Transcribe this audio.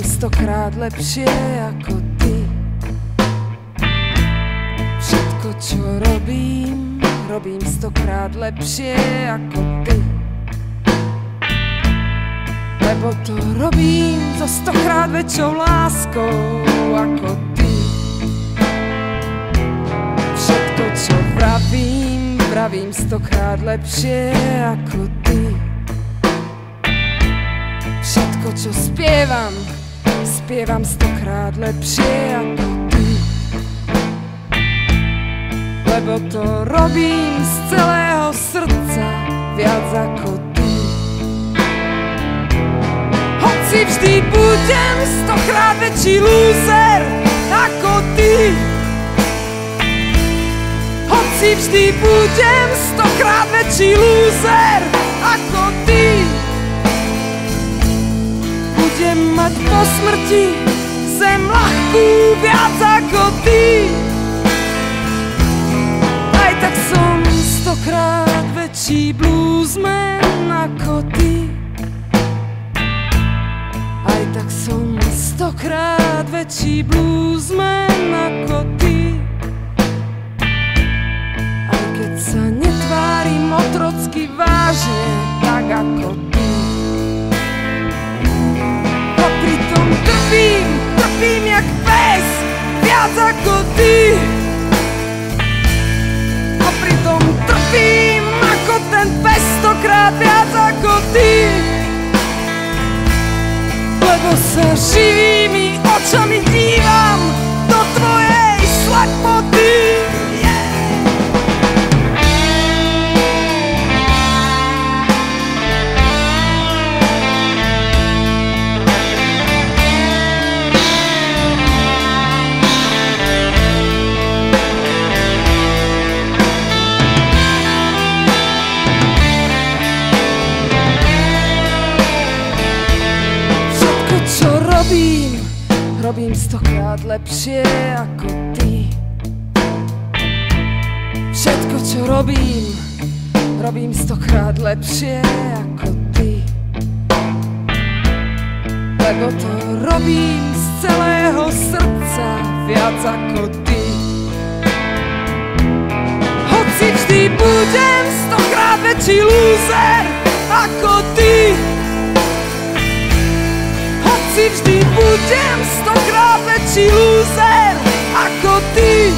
stokrát lepšie ako ty. Všetko, čo robím, robím stokrát lepšie ako ty. Lebo to robím so stokrát väčšou láskou ako ty. Všetko, čo vravím, vravím stokrát lepšie ako ty. Všetko, čo spievam, spievam stokrát lepšie ako ty. Lebo to robím z celého srdca viac ako ty. Hoci vždy budem stokrát väčší lúzer ako ty. Hoci vždy budem stokrát väčší lúzer ako ty. Budem mať po smrti zem ľahkú viac ako ty. Aj tak som stokrát väčší bluesman ako ty. Aj tak som stokrát väčší bluesman ako ty. Aj keď sa netvárim otrocky vážne tak ako ty. A pritom trpím jak pes viac ako ty. A pritom trpím ako ten pes stokrát viac ako ty. Lebo sa živými očami dívam do tvojej slepoty. Robím stokrát lepšie ako ty. Všetko, čo robím, robím stokrát lepšie ako ty. Lebo to robím z celého srdca viac ako ty. Hoci vždy budem stokrát väčší lúzer ako ty. Hoci vždy budem stokrát väčší lúzer ako ty.